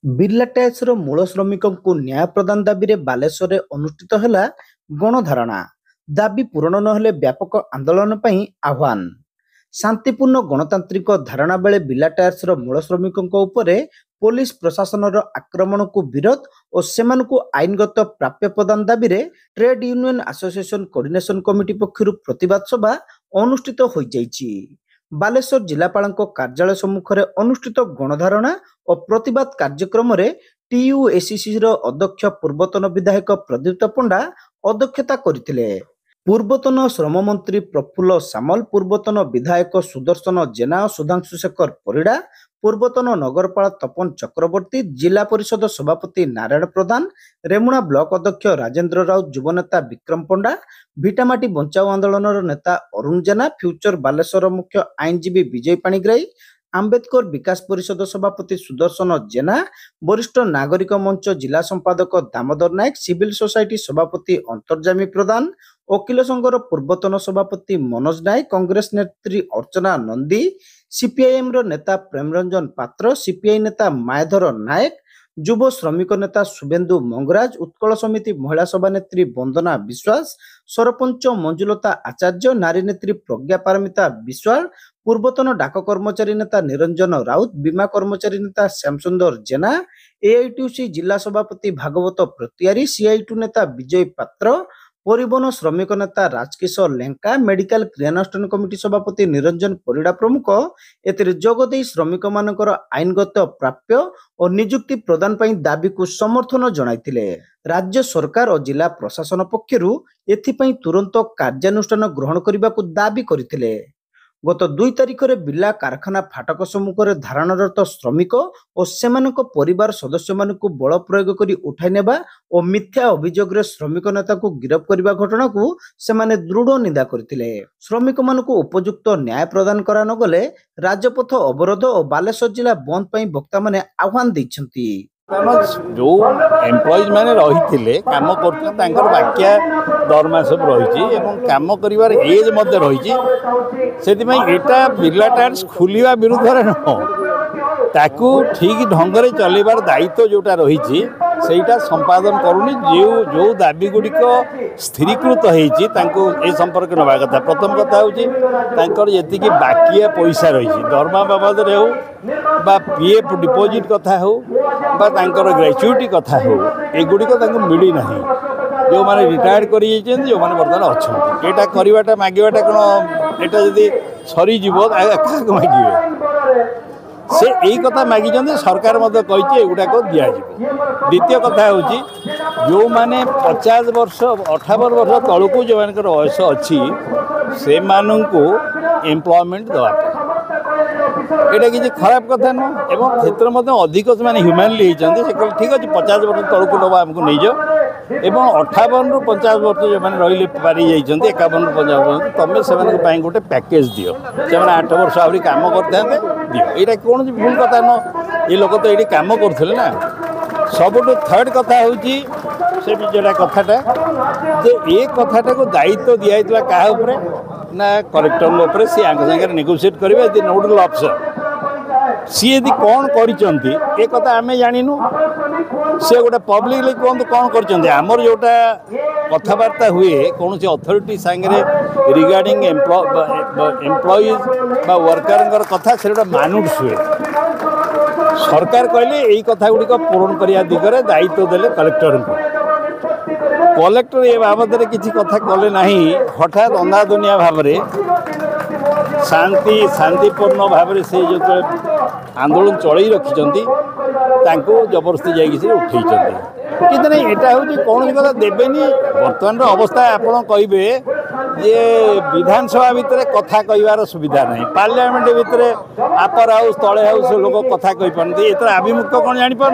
ବିର୍ଲା ଟାୟାର୍ସର ମୂଳ ଶ୍ରମିକଙ୍କୁ ନ୍ୟାୟ ପ୍ରଦାନ ଦାବିରେ ବାଲେଶ୍ୱରରେ ଅନୁଷ୍ଠିତ ହେଲା ଗଣଧାରଣା। ଦାବି ପୂରଣ ନହେଲେ ବ୍ୟାପକ ଆନ୍ଦୋଳନ ପାଇଁ ଆହ୍ୱାନ। ଶାନ୍ତିପୂର୍ଣ୍ଣ ଗଣତାନ୍ତ୍ରିକ ଧାରଣା ବେଳେ ବିର୍ଲା ଟାୟାର୍ସର ମୂଳ ଶ୍ରମିକଙ୍କ ଉପରେ ପୋଲିସ ପ୍ରଶାସନର ଆକ୍ରମଣକୁ ବିରୋଧ ଓ ସେମାନଙ୍କୁ ଆଇନଗତ ପ୍ରାପ୍ୟ ପ୍ରଦାନ ଦାବିରେ trade union association coordination committee ପକ୍ଷରୁ ପ୍ରତିବାଦ ସଭା ଅନୁଷ୍ଠିତ ହୋଇଯାଇଛି। ବାଲେଶ୍ୱର ଜିଲ୍ଲାପାଳଙ୍କ କାର୍ଯ୍ୟାଳୟ ସମ୍ମୁଖରେ ଅନୁଷ୍ଠିତ ଗଣଧାରଣା ଓ ପ୍ରତିବାଦ କାର୍ଯ୍ୟକ୍ରମରେ TUACCର ଅଧ୍ୟକ୍ଷ ପୂର୍ବତନ ବିଧାୟକ ପ୍ରଦୀପ୍ତ ପଣ୍ଡା ଅଧ୍ୟକ୍ଷତା କରିଥିଲେ। ପୂର୍ବତନ ଶ୍ରମମନ୍ତ୍ରୀ ପ୍ରଫୁଲ୍ଲ ସାମଲ, ପୂର୍ବତନ ବିଧାୟକ ସୁଦର୍ଶନ ଜେନା ଓ ସୁଧାଂଶୁ ଶେଖର ପରିଡ଼ା, ପୂର୍ବତନ ନଗରପାଳ ତପନ ଚକ୍ରବର୍ତ୍ତୀ, ଜିଲ୍ଲା ପରିଷଦ ସଭାପତି ନାରାୟଣ ପ୍ରଧାନ, ରେମୁଣା ବ୍ଲକ ଅଧ୍ୟକ୍ଷ ରାଜେନ୍ଦ୍ର ରାଉତ, ଯୁବନେତା ବିକ୍ରମ ପଣ୍ଡା, ଭିଟାମାଟି ବଞ୍ଚାଓ ଆନ୍ଦୋଳନର ନେତା ଅରୁଣ ଜେନା, ଫ୍ୟୁଚର ବାଲେଶ୍ୱର ମୁଖ୍ୟ ଆଇନଜୀବୀ ବିଜୟ ପାଣିଗ୍ରାହୀ, ଆମ୍ବେଦକର ବିକାଶ ପରିଷଦ ସଭାପତି ସୁଦର୍ଶନ ଜେନା, ବରିଷ୍ଠ ନାଗରିକ ମଞ୍ଚ ଜିଲ୍ଲା ସମ୍ପାଦକ ଦାମୋଦର ନାୟକ, ସିଭିଲ ସୋସାଇଟି ସଭାପତି ଅନ୍ତର୍ଯାମୀ ପ୍ରଧାନ, ଓକିଲ ସଂଘର ପୂର୍ବତନ ସଭାପତି ମନୋଜ ନାୟକ, କଂଗ୍ରେସ ନେତ୍ରୀ ଅର୍ଚ୍ଚନା ନନ୍ଦୀ, ସିପିଆଇଏମ୍ର ନେତା ପ୍ରେମରଞ୍ଜନ ପାତ୍ର, ସିପିଆଇ ନେତା ମାୟାଧର ନାୟକ, ଯୁବ ଶ୍ରମିକ ନେତା ଶୁଭେନ୍ଦୁ ମଙ୍ଗରାଜ, ଉତ୍କଳ ସମିତି ମହିଳା ସଭାନେତ୍ରୀ ବନ୍ଦନା ବିଶ୍ୱାସ, ସରପଞ୍ଚ ମଞ୍ଜୁଲତା ଆଚାର୍ଯ୍ୟ, ନାରୀ ନେତ୍ରୀ ପ୍ରଜ୍ଞା ପାରମିତା ବିଶ୍ୱାଳ, ପୂର୍ବତନ ଡାକ କର୍ମଚାରୀ ନେତା ନିରଞ୍ଜନ ରାଉତ, ବୀମା କର୍ମଚାରୀ ନେତା ଶ୍ୟାମସୁନ୍ଦର ଜେନା, AITUC ଜିଲ୍ଲା ସଭାପତି ଭାଗବତ ପ୍ରତିଆରୀ, CI2 ନେତା ବିଜୟ ପାତ୍ର, ପରିବହନ ଶ୍ରମିକ ନେତା ରାଜକିଶୋର ଲେଙ୍କା, ମେଡିକାଲ କ୍ରିୟାନୁଷ୍ଠାନ କମିଟି ସଭାପତି ନିରଞ୍ଜନ ପରିଡ଼ା ପ୍ରମୁଖ ଏଥିରେ ଯୋଗଦେଇ ଶ୍ରମିକମାନଙ୍କର ଆଇନଗତ ପ୍ରାପ୍ୟ ଓ ନିଯୁକ୍ତି ପ୍ରଦାନ ପାଇଁ ଦାବିକୁ ସମର୍ଥନ ଜଣାଇଥିଲେ। ରାଜ୍ୟ ସରକାର ଓ ଜିଲ୍ଲା ପ୍ରଶାସନ ପକ୍ଷରୁ ଏଥିପାଇଁ ତୁରନ୍ତ କାର୍ଯ୍ୟାନୁଷ୍ଠାନ ଗ୍ରହଣ କରିବାକୁ ଦାବି କରିଥିଲେ। ଗତ 2 ତାରିଖରେ ବିର୍ଲା କାରଖାନା ଫାଟକ ସମ୍ମୁଖରେ ଧାରଣାରତ ଶ୍ରମିକ ଓ ସେମାନଙ୍କ ପରିବାର ସଦସ୍ୟମାନଙ୍କୁ ବଳ ପ୍ରୟୋଗ କରି ଉଠାଇ ନେବା ଓ ମିଥ୍ୟା ଅଭିଯୋଗରେ ଶ୍ରମିକ ନେତାଙ୍କୁ ଗିରଫ କରିବା ଘଟଣାକୁ ସେମାନେ ଦୃଢ ନିନ୍ଦା କରିଥିଲେ। ଶ୍ରମିକମାନଙ୍କୁ ଉପଯୁକ୍ତ ନ୍ୟାୟ ପ୍ରଦାନ କରା ନଗଲେ ରାଜପଥ ଅବରୋଧ ଓ ବାଲେଶ୍ୱର ଜିଲ୍ଲା ବନ୍ଦ ପାଇଁ ବକ୍ତାମାନେ ଆହ୍ୱାନ ଦେଇଛନ୍ତି। जो एम्प्लॉइज मैंने रही काम कर बाकिया दरमा सब रही काम कर एज रही से बिर्ला टायर्स खोलिया विरुद्ध नुह ताकू ठीक ढंग से चलबार दायित्व जोटा रही सेटा संपादन करूनी जो दाबी गुड़िक स्थिरीकृत होती संपर्क नवा कथा। प्रथम कथा हूँ जी बाकिया पैसा रही दरमा बाबद हो PF डिपोजिट कथा हो ग्रेच्युटी कथा हो एगुड़िक मिली ना जो मैंने रिटायर्ड कर जो मैंने बर्तमान अच्छा यहाँ करवाटा मागवाटा कौन यहाँ जब सरीज क्या मागे से यही कथा मागी सरकार कही एगुड़ाक दिज्व। द्वितीय कथा हूँ जो मैंने 50 वर्ष 58 वर्ष तलू जो मान वयस अच्छी से एम्प्लॉयमेंट दवाई यहाँ किसी खराब कथा नुह एवं अधिक से ह्यूमानली होती ठीक अच्छे 50 वर्ष तलू नवा आमको नहीं जाओ एवं 58 ରୁ 50 वर्ष जो मैंने रही पारी जाइए 51 ରୁ 50 वर्ष तुम्हें से गोटे पैकेज दियो से 8 वर्ष आहरी कम करते दियो यहाँ कौन भूल कथा न ये लोग तो ये कम करुले ना। सबुठ थर्ड कथा हूँ से जोटा कथाटा जे ये कथाटा को दायित्व दिखाई क्या ना कलेक्टर सी सागर नेगोशिएट करेंगे नोडल अफिसर सी यदि कौन कथा आम जानू सी गोटे पब्लिकली कहतु कौन करमर जोटा कथबार्ता हुए कौन सी अथॉरिटी सांगे रिगार्डिंग एम्प्लॉइज बा वर्कर कथा से मानुट्स हुए सरकार कहले यही कथा गुड़िक पूरण करने दिगरे दायित्व देले कलेक्टर को। कलेक्टर ये बाबद किसी कथा कले ना हठात अंधा दुनिया भाव शांतिपूर्ण भाव से जो आंदोलन चलई रखिंट जबरदस्ती जाइए उठे कि नहीं यहाँ हूँ कौन कथा देवेनि बर्तमान अवस्था आपड़ कहे जे विधानसभा भितर कथा कहबार सुविधा नहीं पार्लियामेंट भितर आपर हाउस तले हाउस लोक कथा कही पारती एथर आभिमुख्य कौन जापर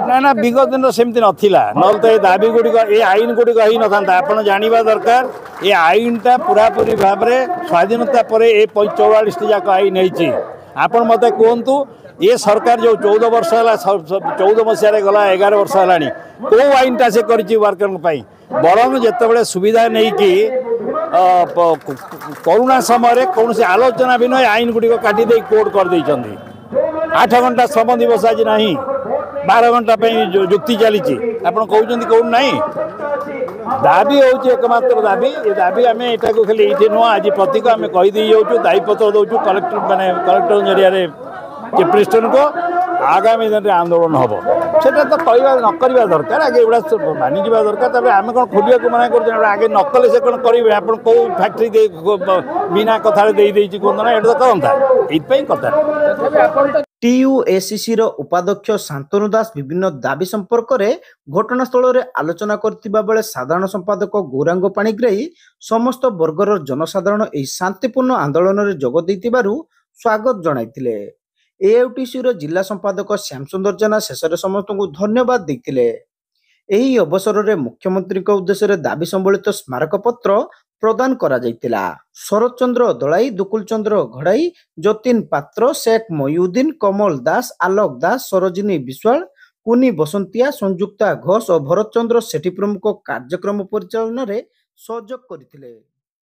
ना ना विगत दिन सेमती नाला ना तो ये दाबी गुड़िक ये आईन गुड़िक ही न था आप जानवा दरकार ये आईनटा पूरापूरी भाव में स्वाधीनता पर ये 44 जाक आईन होती आपण मत कहतु ये सरकार जो 14 वर्ष है 14 मसीह गला 11 वर्ष है कौ आईनटा से वर्कर बरं जिते सुविधा नहीं कि करोना समय कौन से आलोचना भी नहीं आईन गुड़िक काटी कोर्ट कर 8 घंटा श्रम दिवस आज ना 12 घंटा जुक्ति चली आप कहते कौन ना दाबी हूँ एकमात्र दाबी ये दाबी आम यहाँ खाली ये नुह आज प्रतीक आम कहीदे जाऊँ दायीपत्र दौचु कलेक्टर मानने कलेक्टर जरिया चीफ मिनिस्टर को आगामी दिन में आंदोलन हम से तो कहवा न दरकार आगे एगुड़ा मानि जा दरकार आम कौन खोलिया को मना कर आगे न कले से कौन करेंगे आप कौ फैक्ट्री बिना कथा कहते ना ये तो कहता ये कथा टीयूएसीसी उपाध्यक्ष शांतनु दास विभिन्न दाबी संपर्क में घटनास्थल में आलोचना करथिबा बेले साधारण संपादक गौरांग पाणिग्राही समस्त वर्गर जनसाधारण एही शांतिपूर्ण आंदोलन में जोग देइतिबारु स्वागत जणाइतिले। एआईटीसी जिला संपादक श्यामसुंदर जेना शेष समस्त को धन्यवाद देइतिले। एही अवसर में मुख्यमंत्री उद्देश्य दाबी संबलित स्मारक पत्र प्रदान करा जाइतिला। शरद चंद्र दलाई, दुकुल चंद्र घड़ाई, जतीन पात्र, शेख मयूद्दीन, कमल दास, आलोक दास, सरोजिनी विश्वाल, कुनी बसंतिया, संयुक्ता घोष और भरत चंद्र सेठी प्रमुख कार्यक्रम परिचालन में सहयोग करथिले।